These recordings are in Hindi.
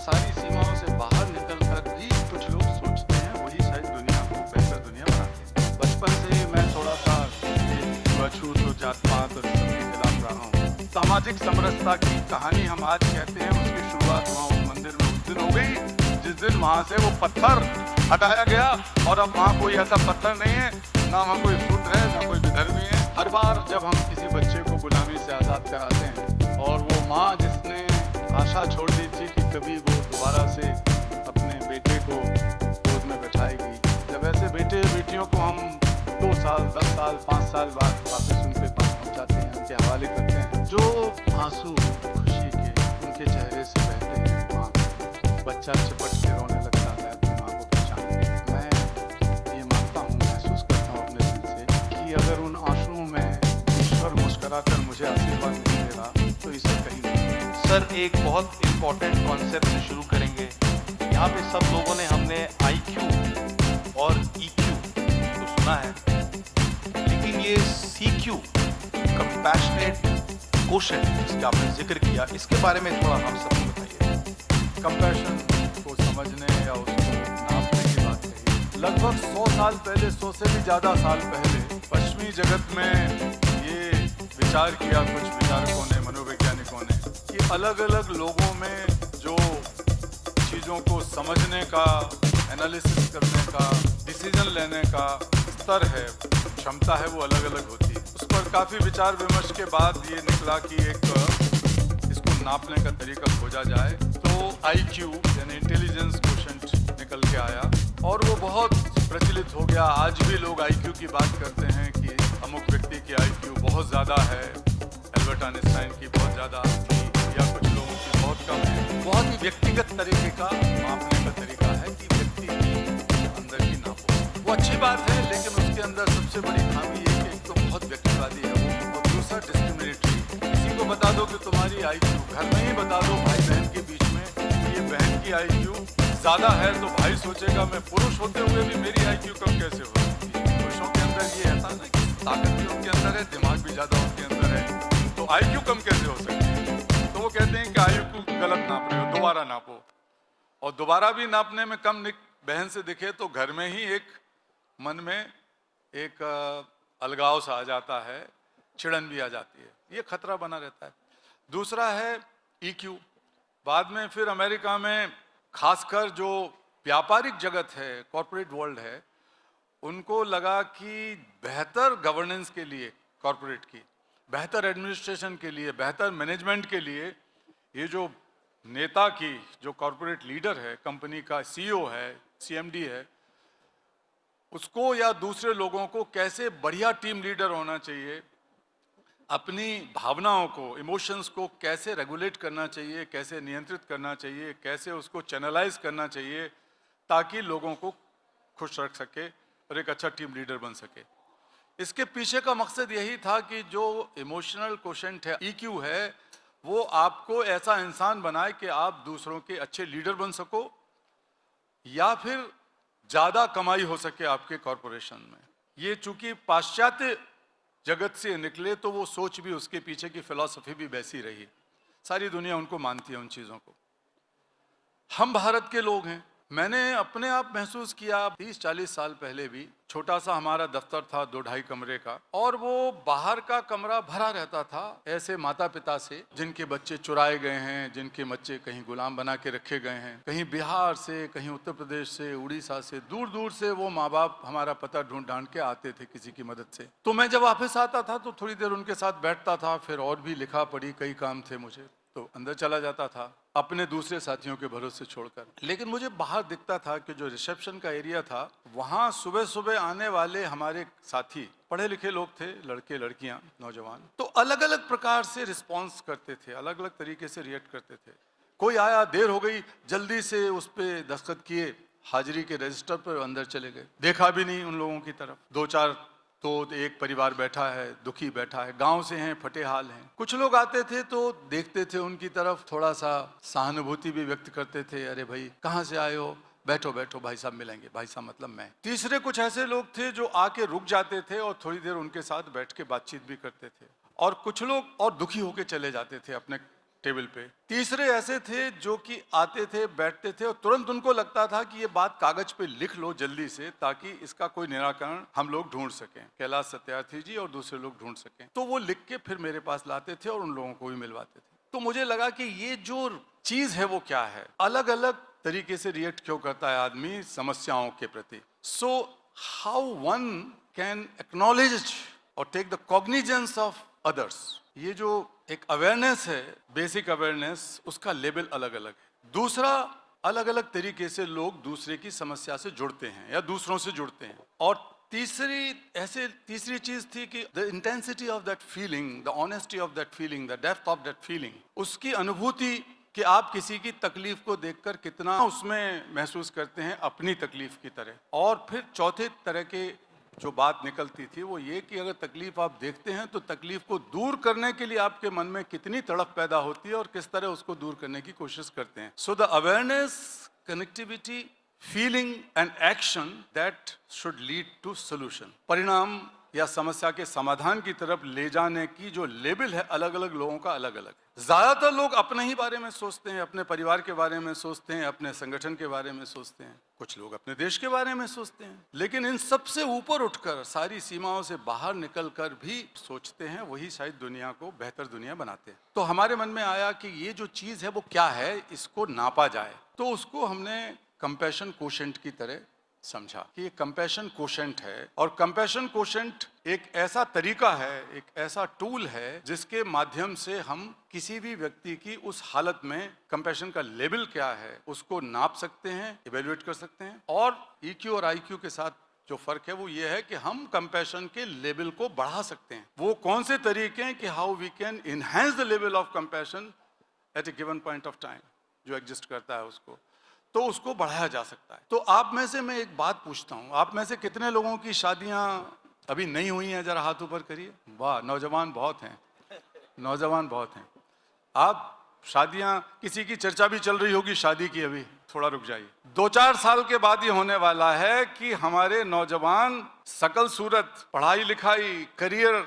सारी सीमाओं से बाहर निकलकर भी कुछ लोग सोचते हैं वही शायद दुनिया को बेहतर दुनिया बनाते हैं। बचपन से ही मैं थोड़ा सा छूत और जात पात और सबके खिलाफ रहा हूँ। सामाजिक समरसता की कहानी हम आज कहते हैं, उसकी शुरुआत वहाँ उस मंदिर में उस दिन हो गई जिस दिन वहाँ से वो पत्थर हटाया गया। और अब वहाँ कोई ऐसा पत्थर नहीं है, ना वहाँ कोई शूद्र है ना कोई विधर्मी है। हर बार जब हम किसी बच्चे को गुलामी से आज़ाद कराते हैं और वो माँ जिसने आशा छोड़ दी थी कि कभी वो दोबारा से अपने बेटे को गोद में बैठाएगी, जब ऐसे बेटे बेटियों को हम 2 साल 10 साल 5 साल बाद वापस उनके पास पहुंचाते हैं, उनके हवाले करते हैं, जो आंसू खुशी के उनके चेहरे से बहते हैं, माँ बच्चा चिपट के रोने लगता है अपनी माँ को पहचान के। मैं ये मानता हूँ, महसूस करता हूँ अपने दिल से कि अगर उन आंसुओं में ईश्वर मुस्कुराकर मुझे आशीर्वाद नहीं दे रहा तो इसे कहीं नहीं। सर, एक बहुत इम्पोर्टेंट कॉन्सेप्ट से शुरू करेंगे। यहाँ पे सब लोगों ने हमने IQ और EQ तो सुना है, लेकिन ये CQ कंपैशनेट क्वोशेंट जिसका आपने जिक्र किया, इसके बारे में थोड़ा हम सबको बताइए। कंपैशन को समझने या उसको नापने की बात कही। लगभग 100 साल पहले, 100 से भी ज़्यादा साल पहले पश्चिमी जगत में ये विचार किया कुछ विचारकों ने, मनोवैज्ञानिकों ने, कि अलग अलग लोगों में जो चीज़ों को समझने का, एनालिसिस करने का, डिसीजन लेने का स्तर है, क्षमता है, वो अलग अलग होती है। उस पर काफ़ी विचार विमर्श के बाद ये निकला कि एक इसको नापने का तरीका खोजा जाए, तो IQ यानी इंटेलिजेंस क्वोशेंट निकल के आया और वो बहुत प्रचलित हो गया। आज भी लोग IQ की बात करते हैं कि अमुक व्यक्ति की IQ बहुत ज़्यादा है, एल्बर्ट आइंस्टाइन की बहुत ज़्यादा थी या कुछ लोगों की बहुत कम है। बहुत ही व्यक्तिगत तरीके का मापने का तरीका है कि व्यक्ति की अंदर की नापो। वो अच्छी बात है, लेकिन उसके अंदर सबसे बड़ी खामी ये कि एक तो बहुत व्यक्तिवादी है वो, और दूसरा डिस्क्रिमिनेटरी। किसी को बता दो कि तुम्हारी IQ, घर में ही बता दो भाई बहन के बीच में, ये बहन की IQ ज़्यादा है तो भाई सोचेगा मैं पुरुष होते हुए भी मेरी IQ कम कैसे हो सकती है। पुरुषों के अंदर ये ऐसा ना कि ताकत भी उनके अंदर है, दिमाग भी ज़्यादा उनके अंदर है, तो IQ कम कैसे हो सकती है। तो वो कहते हैं कि IQ गलत नाप रहे हो, दोबारा नापो। और दोबारा भी नापने में कम बहन से दिखे तो घर में ही एक मन में एक अलगाव सा आ जाता है, चिड़न भी आ जाती है, ये खतरा बना रहता है। दूसरा है EQ। बाद में फिर अमेरिका में खासकर जो व्यापारिक जगत है, कॉरपोरेट वर्ल्ड है, उनको लगा कि बेहतर गवर्नेंस के लिए, कॉरपोरेट की बेहतर एडमिनिस्ट्रेशन के लिए, बेहतर मैनेजमेंट के लिए, ये जो नेता की, जो कॉरपोरेट लीडर है, कंपनी का CEO है, CMD है, उसको या दूसरे लोगों को कैसे बढ़िया टीम लीडर होना चाहिए, अपनी भावनाओं को, इमोशंस को कैसे रेगुलेट करना चाहिए, कैसे नियंत्रित करना चाहिए, कैसे उसको चैनलाइज करना चाहिए ताकि लोगों को खुश रख सके और एक अच्छा टीम लीडर बन सके। इसके पीछे का मकसद यही था कि जो इमोशनल क्वोशेंट है, EQ है, वो आपको ऐसा इंसान बनाए कि आप दूसरों के अच्छे लीडर बन सको या फिर ज़्यादा कमाई हो सके आपके कॉरपोरेशन में। ये चूंकि पाश्चात्य जगत से निकले तो वो सोच भी, उसके पीछे की फिलॉसफी भी वैसी रही। सारी दुनिया उनको मानती है उन चीज़ों को। हम भारत के लोग हैं। मैंने अपने आप महसूस किया 30-40 साल पहले भी, छोटा सा हमारा दफ्तर था 2-2.5 कमरे का, और वो बाहर का कमरा भरा रहता था ऐसे माता पिता से जिनके बच्चे चुराए गए हैं, जिनके बच्चे कहीं गुलाम बना के रखे गए हैं, कहीं बिहार से, कहीं उत्तर प्रदेश से, उड़ीसा से, दूर दूर से वो माँ बाप हमारा पता ढूंढ ढांढ के आते थे किसी की मदद से। तो मैं जब वापस आता था तो थोड़ी देर उनके साथ बैठता था, फिर और भी लिखा पढ़ी कई काम थे मुझे, तो अंदर चला जाता था अपने दूसरे साथियों के भरोसे छोड़कर। लेकिन मुझे बाहर दिखता था कि जो रिसेप्शन का एरिया था, वहाँ सुबह सुबह आने वाले हमारे साथी पढ़े लिखे लोग थे, लड़के लड़कियाँ, नौजवान, तो अलग अलग प्रकार से रिस्पॉन्स करते थे, अलग अलग तरीके से रिएक्ट करते थे। कोई आया, देर हो गई, जल्दी से उस पर दस्तखत किए, हाजिरी के रजिस्टर पर अंदर चले गए, देखा भी नहीं उन लोगों की तरफ। दो चार तो एक परिवार बैठा है, दुखी बैठा है, गांव से हैं, फटे हाल हैं। कुछ लोग आते थे तो देखते थे उनकी तरफ, थोड़ा सा सहानुभूति भी व्यक्त करते थे, अरे भाई कहाँ से आए हो, बैठो बैठो भाई साहब मिलेंगे, भाई साहब मतलब मैं। तीसरे कुछ ऐसे लोग थे जो आके रुक जाते थे और थोड़ी देर उनके साथ बैठ के बातचीत भी करते थे, और कुछ लोग और दुखी होके चले जाते थे अपने टेबल पे। तीसरे ऐसे थे जो कि आते थे, बैठते थे और तुरंत उनको लगता था कि ये बात कागज पे लिख लो जल्दी से, ताकि इसका कोई निराकरण हम लोग ढूंढ सकें, कैलाश सत्यार्थी जी और दूसरे लोग ढूंढ सकें। तो वो लिख के फिर मेरे पास लाते थे और उन लोगों को भी मिलवाते थे। तो मुझे लगा कि ये जो चीज है वो क्या है, अलग अलग तरीके से रिएक्ट क्यों करता है आदमी समस्याओं के प्रति। So how one can acknowledge or take the cognizance of others, ये जो एक अवेयरनेस है, बेसिक अवेयरनेस, उसका लेवल अलग अलग है। दूसरा, अलग अलग तरीके से लोग दूसरे की समस्या से जुड़ते हैं या दूसरों से जुड़ते हैं। और तीसरी चीज थी कि the intensity of that feeling, the honesty of that feeling, the depth of that feeling, उसकी अनुभूति कि आप किसी की तकलीफ को देखकर कितना उसमें महसूस करते हैं अपनी तकलीफ की तरह। और फिर चौथे तरह के जो बात निकलती थी वो ये कि अगर तकलीफ आप देखते हैं तो तकलीफ को दूर करने के लिए आपके मन में कितनी तड़प पैदा होती है और किस तरह उसको दूर करने की कोशिश करते हैं। So the awareness, connectivity, feeling and action that should lead to solution, परिणाम या समस्या के समाधान की तरफ ले जाने की जो लेवल है अलग अलग लोगों का अलग अलग है। ज्यादातर लोग अपने ही बारे में सोचते हैं, अपने परिवार के बारे में सोचते हैं, अपने संगठन के बारे में सोचते हैं, कुछ लोग अपने देश के बारे में सोचते हैं, लेकिन इन सबसे ऊपर उठकर, सारी सीमाओं से बाहर निकलकर भी सोचते हैं, वही शायद दुनिया को बेहतर दुनिया बनाते हैं। तो हमारे मन में आया कि ये जो चीज है वो क्या है, इसको नापा जाए। तो उसको हमने कंपैशन कोशेंट की तरह समझा कि ये कंपैशन कोशेंट है, और कंपैशन कोशेंट एक ऐसा तरीका है, एक ऐसा टूल है जिसके माध्यम से हम किसी भी व्यक्ति की उस हालत में कंपैशन का लेवल क्या है उसको नाप सकते हैं, इवेल्युएट कर सकते हैं। और ईक्यू और आईक्यू के साथ जो फर्क है वो ये है कि हम कंपैशन के लेवल को बढ़ा सकते हैं। वो कौन से तरीके हैं कि how we can enhance the level of compassion at a given point of time जो एग्जिस्ट करता है उसको, तो उसको बढ़ाया जा सकता है। तो आप में से मैं एक बात पूछता हूं, आप में से कितने लोगों की शादियां अभी नहीं हुई हैं? जरा हाथ ऊपर करिए। वाह, नौजवान बहुत हैं, नौजवान बहुत हैं। आप शादियां, किसी की चर्चा भी चल रही होगी शादी की, अभी थोड़ा रुक जाइए। 2-4 साल के बाद ये होने वाला है कि हमारे नौजवान सकल सूरत, पढ़ाई लिखाई, करियर,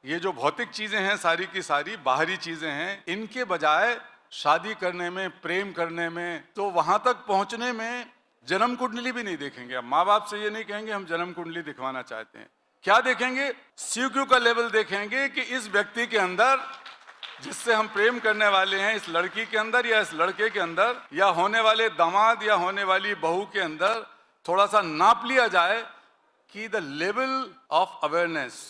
ये जो भौतिक चीजें हैं सारी की सारी बाहरी चीजें हैं, इनके बजाय शादी करने में, प्रेम करने में, तो वहां तक पहुंचने में जन्म कुंडली भी नहीं देखेंगे। अब माँ बाप से ये नहीं कहेंगे हम जन्म कुंडली दिखवाना चाहते हैं, क्या देखेंगे? सीक्यू का लेवल देखेंगे कि इस व्यक्ति के अंदर, जिससे हम प्रेम करने वाले हैं, इस लड़की के अंदर या इस लड़के के अंदर या होने वाले दामाद या होने वाली बहू के अंदर थोड़ा सा नाप लिया जाए कि द लेवल ऑफ अवेयरनेस,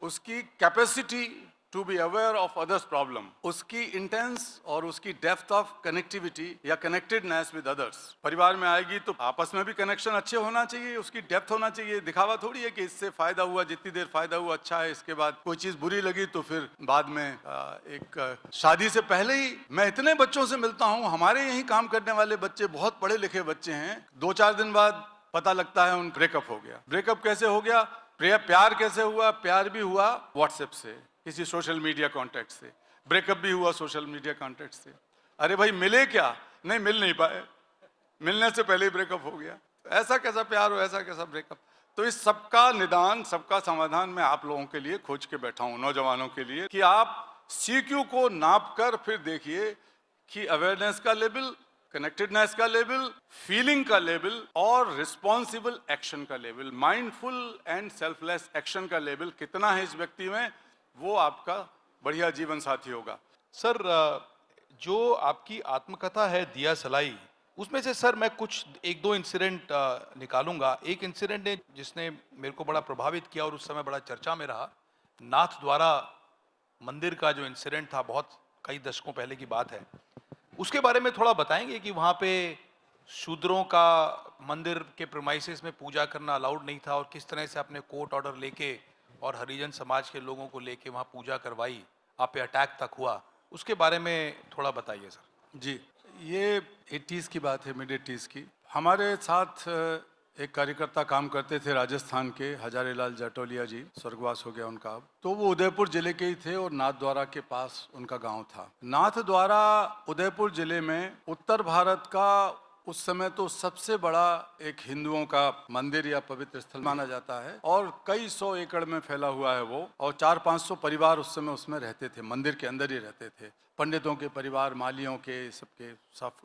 उसकी capacity to be aware of others problem, उसकी इंटेंस और उसकी डेप्थ ऑफ कनेक्टिविटी या कनेक्टेडनेस विद अदर्स। परिवार में आएगी तो आपस में भी कनेक्शन अच्छे होना चाहिए, उसकी डेप्थ होना चाहिए। दिखावा थोड़ी है कि इससे फायदा हुआ, जितनी देर फायदा हुआ अच्छा है, इसके बाद कोई चीज बुरी लगी तो फिर बाद में एक शादी से पहले ही मैं इतने बच्चों से मिलता हूँ, हमारे यही काम करने वाले बच्चे, बहुत पढ़े लिखे बच्चे हैं, 2-4 दिन बाद पता लगता है उन ब्रेकअप हो गया। ब्रेकअप कैसे हो गया? प्यार कैसे हुआ? प्यार भी हुआ व्हाट्सएप से, किसी सोशल मीडिया कॉन्टेक्ट से। ब्रेकअप भी हुआ सोशल मीडिया कॉन्टेक्ट से। अरे भाई मिले क्या? नहीं, मिल नहीं पाए, मिलने से पहले ही ब्रेकअप हो गया। ऐसा कैसा प्यार हो, ऐसा कैसा ब्रेकअप? तो इस सबका निदान, सबका समाधान मैं आप लोगों के लिए खोज के बैठा हूं, नौजवानों के लिए, कि आप सीक्यू को नाप कर फिर देखिए कि अवेयरनेस का लेवल, कनेक्टेडनेस का लेवल, फीलिंग का लेवल और रिस्पॉन्सिबल एक्शन का level, mindful and selfless action का लेवल कितना है इस व्यक्ति में, वो आपका बढ़िया जीवन साथी होगा। सर, जो आपकी आत्मकथा है दिया सलाई, उसमें से सर मैं कुछ 1-2 इंसिडेंट निकालूंगा। एक इंसिडेंट है जिसने मेरे को बड़ा प्रभावित किया और उस समय बड़ा चर्चा में रहा। नाथ द्वारा मंदिर का जो इंसिडेंट था, बहुत कई दशकों पहले की बात है, उसके बारे में थोड़ा बताएंगे कि वहाँ पे शूद्रों का मंदिर के प्रीमाइसेस में पूजा करना अलाउड नहीं था और किस तरह से आपने कोर्ट ऑर्डर लेके और हरिजन समाज के लोगों को लेके वहाँ पूजा करवाई, आप पे अटैक तक हुआ, उसके बारे में थोड़ा बताइए सर। जी, ये 80s की बात है, मिड 80s की। हमारे साथ एक कार्यकर्ता काम करते थे राजस्थान के, हजारीलाल जाटोलिया जी, स्वर्गवास हो गया उनका अब। तो वो उदयपुर जिले के ही थे और नाथद्वारा के पास उनका गांव था। नाथद्वारा उदयपुर जिले में उत्तर भारत का उस समय तो सबसे बड़ा एक हिंदुओं का मंदिर या पवित्र स्थल माना जाता है और कई सौ एकड़ में फैला हुआ है वो, और 400-500 परिवार उस समय उसमें रहते थे, मंदिर के अंदर ही रहते थे, पंडितों के परिवार, मालियों के, सबके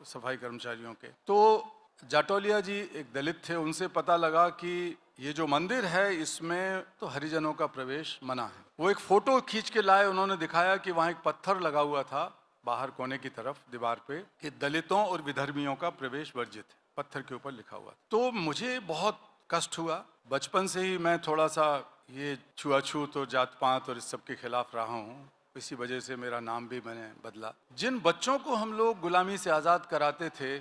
सफाई कर्मचारियों के। तो जाटोलिया जी एक दलित थे, उनसे पता लगा कि ये जो मंदिर है इसमें तो हरिजनों का प्रवेश मना है। वो एक फोटो खींच के लाए, उन्होंने दिखाया कि वहाँ एक पत्थर लगा हुआ था बाहर कोने की तरफ दीवार पे कि दलितों और विधर्मियों का प्रवेश वर्जित है, पत्थर के ऊपर लिखा हुआ। तो मुझे बहुत कष्ट हुआ। बचपन से ही मैं थोड़ा सा ये छुआछूत और जात पात और इस सब के खिलाफ रहा हूँ, इसी वजह से मेरा नाम भी मैंने बदला। जिन बच्चों को हम लोग गुलामी से आज़ाद कराते थे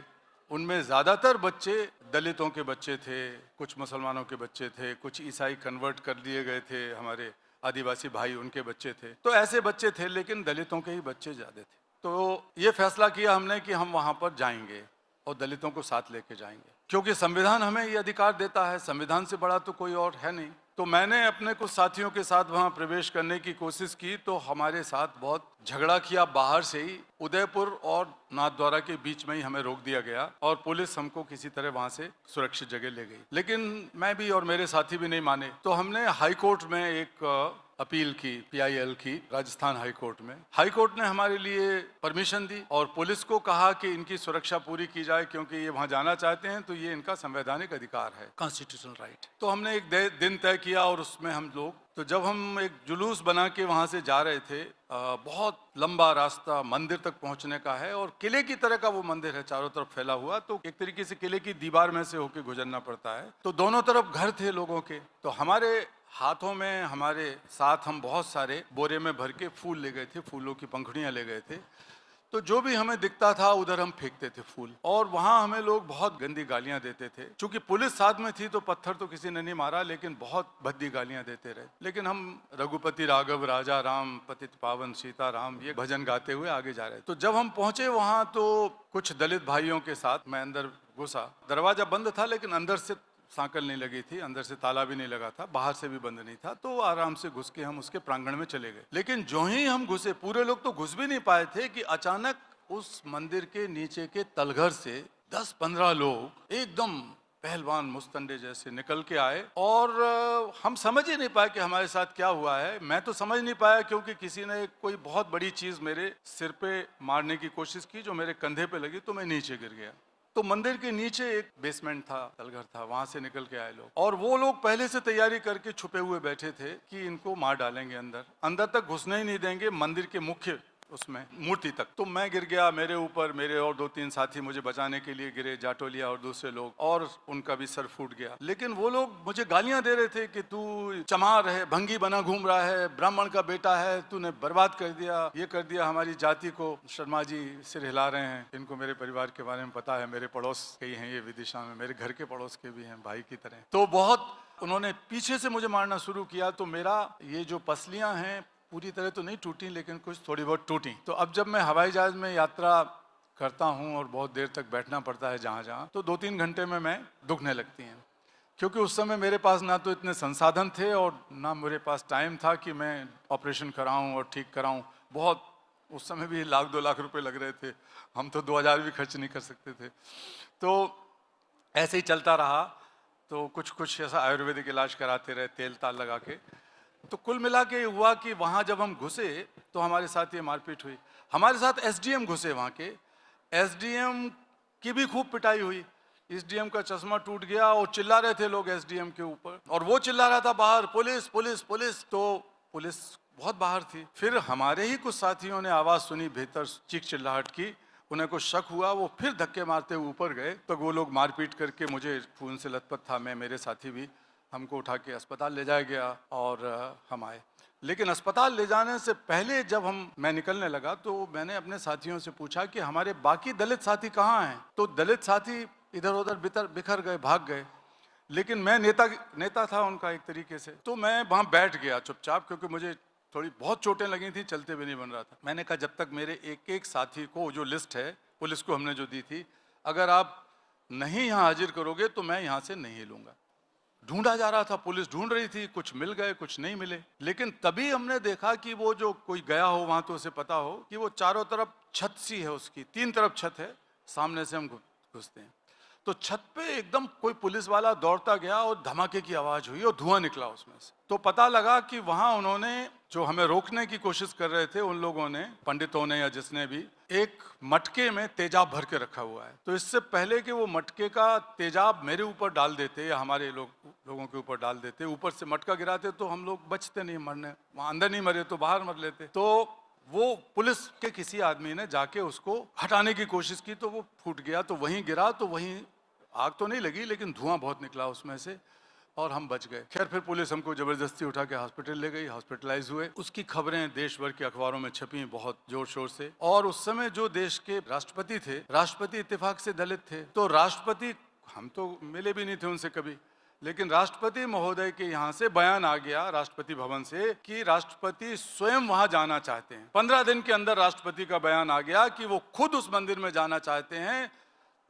उनमें ज़्यादातर बच्चे दलितों के बच्चे थे, कुछ मुसलमानों के बच्चे थे, कुछ ईसाई कन्वर्ट कर दिए गए थे, हमारे आदिवासी भाई उनके बच्चे थे। तो ऐसे बच्चे थे, लेकिन दलितों के ही बच्चे ज़्यादा थे। तो ये फैसला किया हमने कि हम वहाँ पर जाएंगे और दलितों को साथ लेके जाएंगे, क्योंकि संविधान हमें ये अधिकार देता है, संविधान से बड़ा तो कोई और है नहीं। तो मैंने अपने कुछ साथियों के साथ वहाँ प्रवेश करने की कोशिश की, तो हमारे साथ बहुत झगड़ा किया। बाहर से ही उदयपुर और नाथद्वारा के बीच में ही हमें रोक दिया गया और पुलिस हमको किसी तरह वहाँ से सुरक्षित जगह ले गई। लेकिन मैं भी और मेरे साथी भी नहीं माने, तो हमने हाई कोर्ट में एक अपील की, PIL की, राजस्थान हाई कोर्ट में। हाई कोर्ट ने हमारे लिए परमिशन दी और पुलिस को कहा कि इनकी सुरक्षा पूरी की जाए, क्योंकि ये वहाँ जाना चाहते हैं तो ये इनका संवैधानिक अधिकार है, कॉन्स्टिट्यूशनल राइट। तो हमने एक दिन तय किया और उसमें हम लोग, तो जब हम एक जुलूस बना के वहाँ से जा रहे थे, बहुत लंबा रास्ता मंदिर तक पहुँचने का है और किले की तरह का वो मंदिर है, चारों तरफ फैला हुआ, तो एक तरीके से किले की दीवार में से होके गुजरना पड़ता है। तो दोनों तरफ घर थे लोगों के, तो हमारे हाथों में, हमारे साथ हम बहुत सारे बोरे में भर के फूल ले गए थे, फूलों की पंखुड़ियाँ ले गए थे। तो जो भी हमें दिखता था उधर हम फेंकते थे फूल, और वहाँ हमें लोग बहुत गंदी गालियाँ देते थे। चूंकि पुलिस साथ में थी तो पत्थर तो किसी ने नहीं मारा, लेकिन बहुत भद्दी गालियाँ देते रहे। लेकिन हम रघुपति राघव राजा राम पतित पावन सीता राम ये भजन गाते हुए आगे जा रहे। तो जब हम पहुँचे वहाँ तो कुछ दलित भाइयों के साथ मैं अंदर घुसा। दरवाजा बंद था, लेकिन अंदर से सांकल नहीं लगी थी, अंदर से ताला भी नहीं लगा था, बाहर से भी बंद नहीं था। तो आराम से घुस के हम उसके प्रांगण में चले गए। लेकिन जो ही हम घुसे, पूरे लोग तो घुस भी नहीं पाए थे कि अचानक उस मंदिर के नीचे के तलघर से 10-15 लोग एकदम पहलवान मुस्तंडे जैसे निकल के आए, और हम समझ ही नहीं पाए कि हमारे साथ क्या हुआ है। मैं तो समझ नहीं पाया, क्योंकि किसी ने कोई बहुत बड़ी चीज मेरे सिर पे मारने की कोशिश की, जो मेरे कंधे पे लगी, तो मैं नीचे गिर गया। तो मंदिर के नीचे एक बेसमेंट था, तलघर था, वहां से निकल के आए लोग, और वो लोग पहले से तैयारी करके छुपे हुए बैठे थे कि इनको मार डालेंगे, अंदर तक घुसने ही नहीं देंगे, मंदिर के मुख्य उसमें मूर्ति तक। तो मैं गिर गया, मेरे ऊपर मेरे और 2-3 साथी मुझे बचाने के लिए गिरे, जाटोलिया और दूसरे लोग, और उनका भी सर फूट गया। लेकिन वो लोग मुझे गालियां दे रहे थे कि तू चमार है, भंगी बना घूम रहा है, ब्राह्मण का बेटा है, तूने बर्बाद कर दिया, ये कर दिया हमारी जाति को। शर्मा जी सिर हिला रहे हैं, इनको मेरे परिवार के बारे में पता है, मेरे पड़ोस के ही हैं ये, विदिशा में मेरे घर के पड़ोस के भी हैं, भाई की तरह। तो बहुत उन्होंने पीछे से मुझे मारना शुरू किया। तो मेरा ये जो पसलियां हैं पूरी तरह तो नहीं टूटी, लेकिन कुछ थोड़ी बहुत टूटी। तो अब जब मैं हवाई जहाज में यात्रा करता हूँ और बहुत देर तक बैठना पड़ता है जहाँ, तो 2-3 घंटे में मैं दुखने लगती हैं, क्योंकि उस समय मेरे पास ना तो इतने संसाधन थे और ना मेरे पास टाइम था कि मैं ऑपरेशन कराऊँ और ठीक कराऊँ। बहुत उस समय भी 1-2 लाख रुपए लग रहे थे, हम तो 2000 भी खर्च नहीं कर सकते थे। तो ऐसे ही चलता रहा। तो कुछ ऐसा आयुर्वेदिक इलाज कराते रहे, तेल ताल लगा के। तो कुल मिला के हुआ कि वहाँ जब हम घुसे तो हमारे साथ ये मारपीट हुई। हमारे साथ SDM घुसे, वहाँ के SDM की भी खूब पिटाई हुई। SDM का चश्मा टूट गया और चिल्ला रहे थे लोग SDM के ऊपर, और वो चिल्ला रहा था बाहर, पुलिस पुलिस पुलिस। तो पुलिस बहुत बाहर थी। फिर हमारे ही कुछ साथियों ने आवाज़ सुनी भीतर चीख चिल्लाहट की, उन्हें कुछ शक हुआ, वो फिर धक्के मारते ऊपर गए। तो वो लोग मारपीट करके, मुझे खून से लथपथ था मैं, मेरे साथी भी, हमको उठा के अस्पताल ले जाया गया और हम आए। लेकिन अस्पताल ले जाने से पहले जब मैं निकलने लगा तो मैंने अपने साथियों से पूछा कि हमारे बाकी दलित साथी कहाँ हैं। तो दलित साथी इधर उधर बिखर गए, भाग गए। लेकिन मैं नेता था उनका एक तरीके से। तो मैं वहाँ बैठ गया चुपचाप, क्योंकि मुझे थोड़ी बहुत चोटें लगी थी, चलते भी नहीं बन रहा था। मैंने कहा जब तक मेरे एक साथी को, जो लिस्ट है पुलिस को हमने जो दी थी, अगर आप नहीं यहाँ हाजिर करोगे तो मैं यहाँ से नहीं लूंगा। ढूंढा जा रहा था, पुलिस ढूंढ रही थी, कुछ मिल गए कुछ नहीं मिले। लेकिन तभी हमने देखा कि वो जो कोई गया हो वहां तो उसे पता हो कि वो चारों तरफ छत सी है, उसकी 3 तरफ छत है, सामने से हम घुसते हैं तो छत पे एकदम कोई पुलिस वाला दौड़ता गया और धमाके की आवाज हुई और धुआं निकला उसमें से। तो पता लगा कि वहां उन्होंने जो हमें रोकने की कोशिश कर रहे थे उन लोगों ने, पंडितों ने या जिसने भी, एक मटके में तेजाब भर के रखा हुआ है। तो इससे पहले कि वो मटके का तेजाब मेरे ऊपर डाल देते या हमारे लोगों के ऊपर डाल देते, ऊपर से मटका गिराते तो हम लोग बचते नहीं मरने, वहां अंदर नहीं मरे तो बाहर मर लेते। तो वो पुलिस के किसी आदमी ने जाके उसको हटाने की कोशिश की तो वो फूट गया, तो वहीं गिरा, तो वहीं आग तो नहीं लगी लेकिन धुआं बहुत निकला उसमें से और हम बच गए। खैर फिर पुलिस हमको जबरदस्ती उठा के हॉस्पिटल ले गई, हॉस्पिटलाइज हुए। उसकी खबरें देश भर के अखबारों में छपी बहुत जोर शोर से। और उस समय जो देश के राष्ट्रपति थे, राष्ट्रपति इत्तेफाक से दलित थे, तो राष्ट्रपति, हम तो मिले भी नहीं थे उनसे कभी, लेकिन राष्ट्रपति महोदय के यहाँ से बयान आ गया राष्ट्रपति भवन से कि राष्ट्रपति स्वयं वहां जाना चाहते हैं। 15 दिन के अंदर राष्ट्रपति का बयान आ गया कि वो खुद उस मंदिर में जाना चाहते हैं।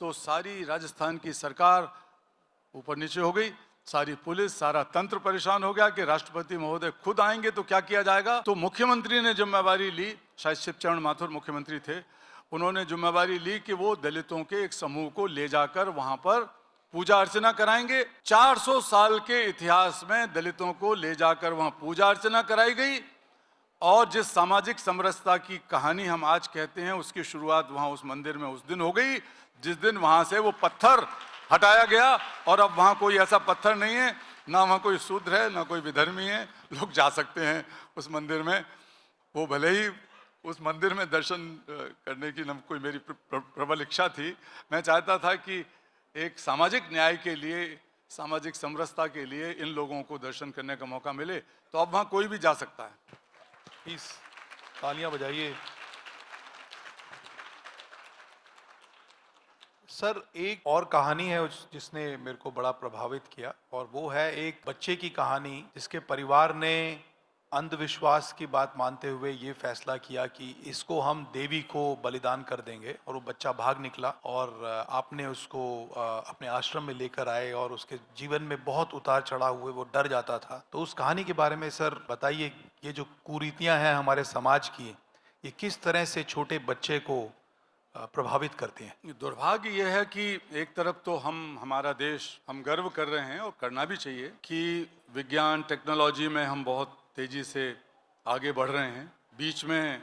तो सारी राजस्थान की सरकार ऊपर नीचे हो गई, सारी पुलिस, सारा तंत्र परेशान हो गया कि राष्ट्रपति महोदय खुद आएंगे तो क्या किया जाएगा। तो मुख्यमंत्री ने जिम्मेवारी ली, शायद शिवचरण माथुर मुख्यमंत्री थे, उन्होंने जिम्मेवारी ली कि वो दलितों के एक समूह को ले जाकर वहां पर पूजा अर्चना कराएंगे। 400 साल के इतिहास में दलितों को ले जाकर वहां पूजा अर्चना कराई गई और जिस सामाजिक समरसता की कहानी हम आज कहते हैं उसकी शुरुआत वहां उस मंदिर में उस दिन हो गई जिस दिन वहां से वो पत्थर हटाया गया। और अब वहां कोई ऐसा पत्थर नहीं है, ना वहां कोई शूद्र है ना कोई विधर्मी है, लोग जा सकते हैं उस मंदिर में। वो भले ही उस मंदिर में दर्शन करने की न कोई मेरी प्रबल इच्छा थी, मैं चाहता था कि एक सामाजिक न्याय के लिए, सामाजिक समरसता के लिए इन लोगों को दर्शन करने का मौका मिले, तो अब वहां कोई भी जा सकता है। प्लीज तालियां बजाइए। सर, एक और कहानी है जिसने मेरे को बड़ा प्रभावित किया और वो है एक बच्चे की कहानी जिसके परिवार ने अंधविश्वास की बात मानते हुए ये फैसला किया कि इसको हम देवी को बलिदान कर देंगे, और वो बच्चा भाग निकला और आपने उसको अपने आश्रम में लेकर आए और उसके जीवन में बहुत उतार चढ़ाव हुए, वो डर जाता था। तो उस कहानी के बारे में सर बताइए, ये जो कुरीतियां हैं हमारे समाज की, ये किस तरह से छोटे बच्चे को प्रभावित करती हैं। दुर्भाग्य यह है कि एक तरफ तो हमारा देश, हम गर्व कर रहे हैं और करना भी चाहिए कि विज्ञान टेक्नोलॉजी में हम बहुत तेजी से आगे बढ़ रहे हैं। बीच में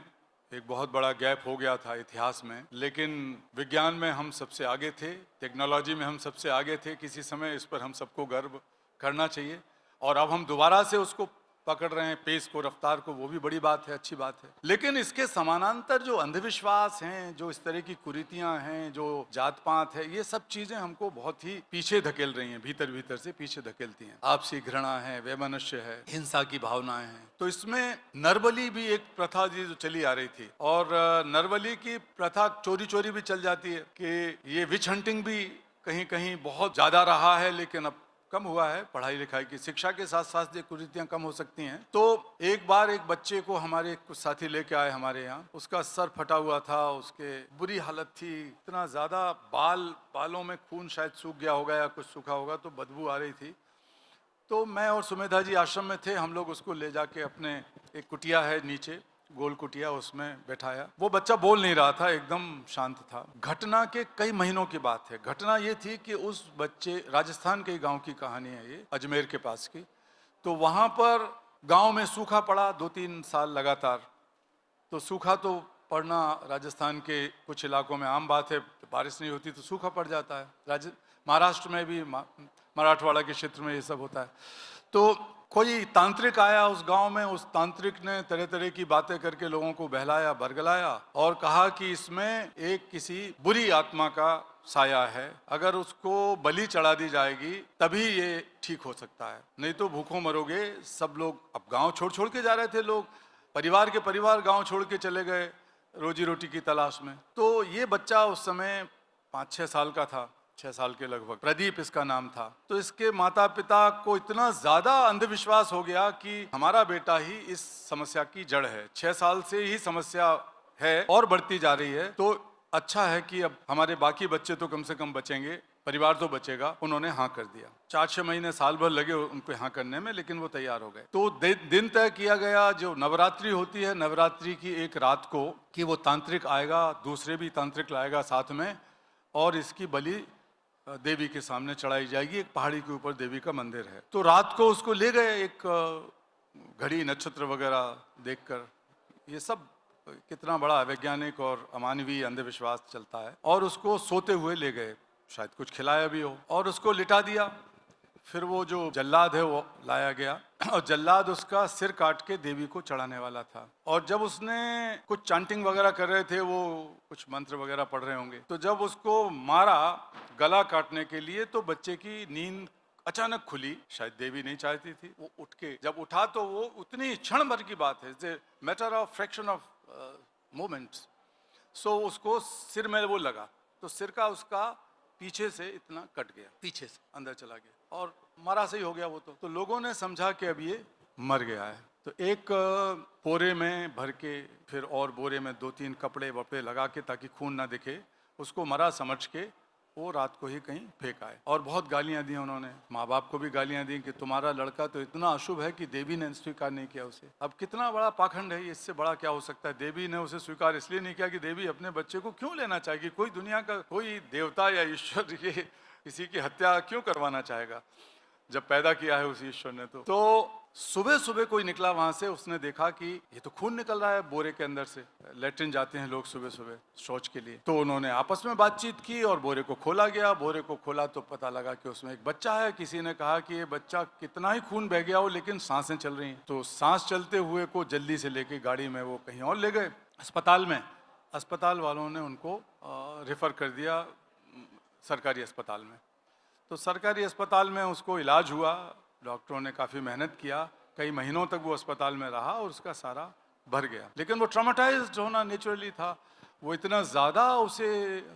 एक बहुत बड़ा गैप हो गया था इतिहास में, लेकिन विज्ञान में हम सबसे आगे थे, टेक्नोलॉजी में हम सबसे आगे थे किसी समय, इस पर हम सबको गर्व करना चाहिए। और अब हम दोबारा से उसको पकड़ रहे हैं, पेस को, रफ्तार को, वो भी बड़ी बात है, अच्छी बात है। लेकिन इसके समानांतर जो अंधविश्वास हैं, जो इस तरह की कुरीतियां हैं, जो जात पात है, ये सब चीजें हमको बहुत ही पीछे धकेल रही हैं, भीतर भीतर से पीछे धकेलती हैं। आपसी घृणा है, वैमनस्य है, हिंसा की भावनाएं हैं। तो इसमें नरबली भी एक प्रथा जो चली आ रही थी, और नरबली की प्रथा चोरी चोरी भी चल जाती है कि ये विच हंटिंग भी कहीं कहीं बहुत ज्यादा रहा है, लेकिन अब कम हुआ है। पढ़ाई लिखाई की शिक्षा के साथ साथ ये कुरीतियां कम हो सकती हैं। तो एक बार एक बच्चे को हमारे कुछ साथी लेके आए हमारे यहाँ, उसका सर फटा हुआ था, उसके बुरी हालत थी, इतना ज्यादा बालों में खून शायद सूख गया होगा या कुछ सूखा होगा, तो बदबू आ रही थी। तो मैं और सुमेधा जी आश्रम में थे, हम लोग उसको ले जाके अपने एक कुटिया है नीचे, गोल कुटिया, उसमें बैठाया। वो बच्चा बोल नहीं रहा था, एकदम शांत था। घटना के कई महीनों की बात है। घटना ये थी कि उस बच्चे, राजस्थान के गांव की कहानी है ये, अजमेर के पास की। तो वहां पर गांव में सूखा पड़ा 2-3 साल लगातार। तो सूखा तो पड़ना राजस्थान के कुछ इलाकों में आम बात है, बारिश नहीं होती तो सूखा पड़ जाता है। महाराष्ट्र में भी, मराठवाड़ा के क्षेत्र में ये सब होता है। तो कोई तांत्रिक आया उस गांव में, उस तांत्रिक ने तरह तरह की बातें करके लोगों को बहलाया, बरगलाया और कहा कि इसमें एक किसी बुरी आत्मा का साया है, अगर उसको बलि चढ़ा दी जाएगी तभी ये ठीक हो सकता है, नहीं तो भूखों मरोगे। सब लोग अब गांव छोड़ छोड़ के जा रहे थे, लोग परिवार के परिवार गांव छोड़ के चले गए रोजी रोटी की तलाश में। तो ये बच्चा उस समय 5-6 साल का था, 6 साल के लगभग, प्रदीप इसका नाम था। तो इसके माता पिता को इतना ज्यादा अंधविश्वास हो गया कि हमारा बेटा ही इस समस्या की जड़ है, 6 साल से ही समस्या है और बढ़ती जा रही है, तो अच्छा है कि अब हमारे बाकी बच्चे तो कम से कम बचेंगे, परिवार तो बचेगा। उन्होंने हाँ कर दिया। 4-6 महीने साल भर लगे उनको हाँ करने में, लेकिन वो तैयार हो गए। तो दिन तय किया गया, जो नवरात्रि होती है, नवरात्रि की एक रात को, कि वो तांत्रिक आएगा, दूसरे भी तांत्रिक लाएगा साथ में, और इसकी बलि देवी के सामने चढ़ाई जाएगी। एक पहाड़ी के ऊपर देवी का मंदिर है। तो रात को उसको ले गए, एक घड़ी नक्षत्र वगैरह देखकर। ये सब कितना बड़ा अवैज्ञानिक और अमानवीय अंधविश्वास चलता है। और उसको सोते हुए ले गए, शायद कुछ खिलाया भी हो, और उसको लिटा दिया। फिर वो जो जल्लाद है वो लाया गया, और जल्लाद उसका सिर काट के देवी को चढ़ाने वाला था। और जब उसने कुछ चांटिंग वगैरह कर रहे थे, वो कुछ मंत्र वगैरह पढ़ रहे होंगे, तो जब उसको मारा गला काटने के लिए, तो बच्चे की नींद अचानक खुली। शायद देवी नहीं चाहती थी। वो उठ के जब उठा तो वो उतनी क्षण भर की बात है, matter of fraction of moments. So उसको सिर में वो लगा, तो सिर का उसका पीछे से इतना कट गया, पीछे से अंदर चला गया, और मरा सही हो गया वो। तो लोगों ने समझा कि अब ये मर गया है। तो एक बोरे में भर के, फिर और बोरे में 2-3 कपड़े वपड़े लगा के, ताकि खून ना दिखे, उसको मरा समझ के वो रात को ही कहीं फेंक आए। और बहुत गालियां दी उन्होंने, माँ बाप को भी गालियां दी कि तुम्हारा लड़का तो इतना अशुभ है कि देवी ने स्वीकार नहीं किया उसे। अब कितना बड़ा पाखंड है, इससे बड़ा क्या हो सकता है। देवी ने उसे स्वीकार इसलिए नहीं किया कि देवी अपने बच्चे को क्यों लेना चाहेगी। कोई दुनिया का कोई देवता या ईश्वर ये किसी की हत्या क्यों करवाना चाहेगा, जब पैदा किया है उस ईश्वर ने। तो सुबह सुबह कोई निकला वहां से, उसने देखा कि ये तो खून निकल रहा है बोरे के अंदर से। लेटरिन जाते हैं लोग सुबह सुबह शौच के लिए। तो उन्होंने आपस में बातचीत की और बोरे को खोला गया। बोरे को खोला तो पता लगा कि उसमें एक बच्चा है। किसी ने कहा कि ये बच्चा कितना ही खून बह गया हो, लेकिन सांसें चल रही हैं। तो सांस चलते हुए को जल्दी से लेके गाड़ी में वो कहीं और ले गए, अस्पताल में। अस्पताल वालों ने उनको रेफर कर दिया सरकारी अस्पताल में। तो सरकारी अस्पताल में उसको इलाज हुआ। डॉक्टरों ने काफ़ी मेहनत किया, कई महीनों तक वो अस्पताल में रहा, और उसका सारा भर गया। लेकिन वो ट्रॉमेटाइज्ड होना नेचुरली था। वो इतना ज़्यादा उसे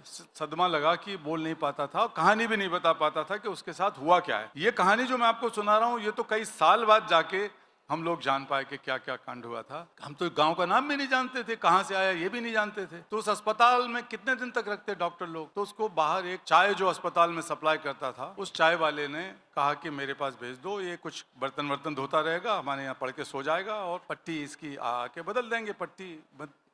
सदमा लगा कि बोल नहीं पाता था, कहानी भी नहीं बता पाता था कि उसके साथ हुआ क्या है। ये कहानी जो मैं आपको सुना रहा हूँ, ये तो कई साल बाद जाके हम लोग जान पाए कि क्या क्या कांड हुआ था। हम तो गांव का नाम भी नहीं जानते थे, कहाँ से आया ये भी नहीं जानते थे। तो उस अस्पताल में कितने दिन तक रखते डॉक्टर लोग। तो उसको बाहर एक चाय जो अस्पताल में सप्लाई करता था, उस चाय वाले ने कहा कि मेरे पास भेज दो, ये कुछ बर्तन वर्तन धोता रहेगा, हमारे यहाँ पढ़ के सो जाएगा, और पट्टी इसकी आके बदल देंगे। पट्टी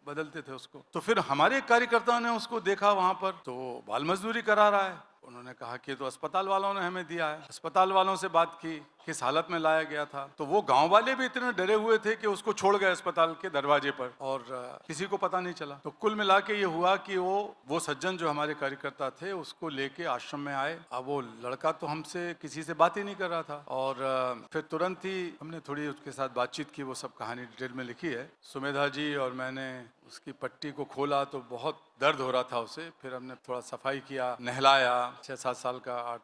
बदलते थे उसको। तो फिर हमारे कार्यकर्ताओं ने उसको देखा वहां पर, तो बाल मजदूरी करा रहा है। उन्होंने कहा कि तो अस्पताल वालों ने हमें दिया है। अस्पताल वालों से बात की, किस हालत में लाया गया था। तो वो गांव वाले भी इतने डरे हुए थे कि उसको छोड़ गए अस्पताल के दरवाजे पर, और किसी को पता नहीं चला। तो कुल मिला के ये हुआ कि वो सज्जन जो हमारे कार्यकर्ता थे, उसको लेके आश्रम में आए। अब वो लड़का तो हमसे किसी से बात ही नहीं कर रहा था, और फिर तुरंत ही हमने थोड़ी उसके साथ बातचीत की। वो सब कहानी डिटेल में लिखी है। सुमेधा जी और मैंने उसकी पट्टी को खोला तो बहुत दर्द हो रहा था उसे। फिर हमने थोड़ा सफाई किया, नहलाया। 6-7 साल का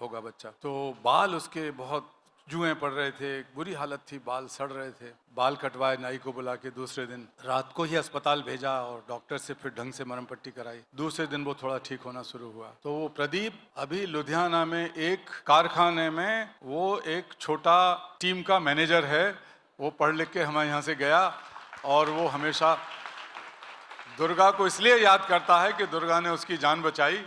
होगा बच्चा। तो बाल उसके बहुत जुएं पड़ रहे थे, बुरी हालत थी, बाल सड़ रहे थे। बाल कटवाए, नाई को बुला के दूसरे दिन रात को ही अस्पताल भेजा, और डॉक्टर से फिर ढंग से मरहम पट्टी कराई। दूसरे दिन वो थोड़ा ठीक होना शुरू हुआ। तो वो प्रदीप अभी लुधियाना में एक कारखाने में वो एक छोटा टीम का मैनेजर है। वो पढ़ लिख के हमारे यहाँ से गया, और वो हमेशा दुर्गा को इसलिए याद करता है कि दुर्गा ने उसकी जान बचाई,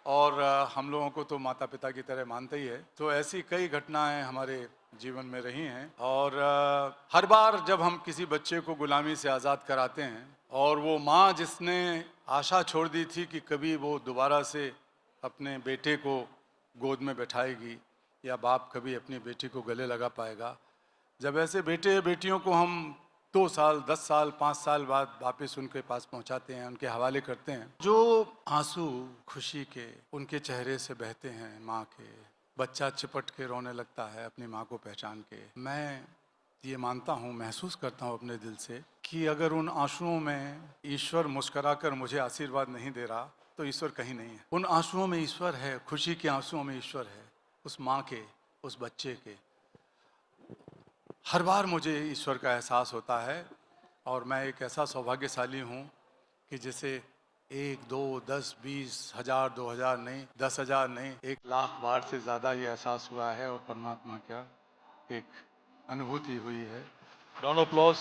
और हम लोगों को तो माता पिता की तरह मानते ही है। तो ऐसी कई घटनाएं हमारे जीवन में रही हैं। और हर बार जब हम किसी बच्चे को गुलामी से आज़ाद कराते हैं, और वो माँ जिसने आशा छोड़ दी थी कि कभी वो दोबारा से अपने बेटे को गोद में बैठाएगी, या बाप कभी अपनी बेटी को गले लगा पाएगा, जब ऐसे बेटे बेटियों को हम 2 साल, 10 साल, 5 साल बाद वापस उनके पास पहुंचाते हैं, उनके हवाले करते हैं, जो आंसू खुशी के उनके चेहरे से बहते हैं माँ के, बच्चा चिपट के रोने लगता है अपनी माँ को पहचान के। मैं ये मानता हूँ, महसूस करता हूँ अपने दिल से कि अगर उन आंसुओं में ईश्वर मुस्कुराकर मुझे आशीर्वाद नहीं दे रहा, तो ईश्वर कहीं नहीं है। उन आंसुओं में ईश्वर है, खुशी के आंसुओं में ईश्वर है, उस माँ के, उस बच्चे के। हर बार मुझे ईश्वर का एहसास होता है, और मैं एक ऐसा सौभाग्यशाली हूँ कि जिसे 1, 2, 10, 20 हजार, 2000 नहीं, 10,000 नहीं, 1 लाख बार से ज़्यादा ये एहसास हुआ है, और परमात्मा क्या एक अनुभूति हुई है। Round of applause.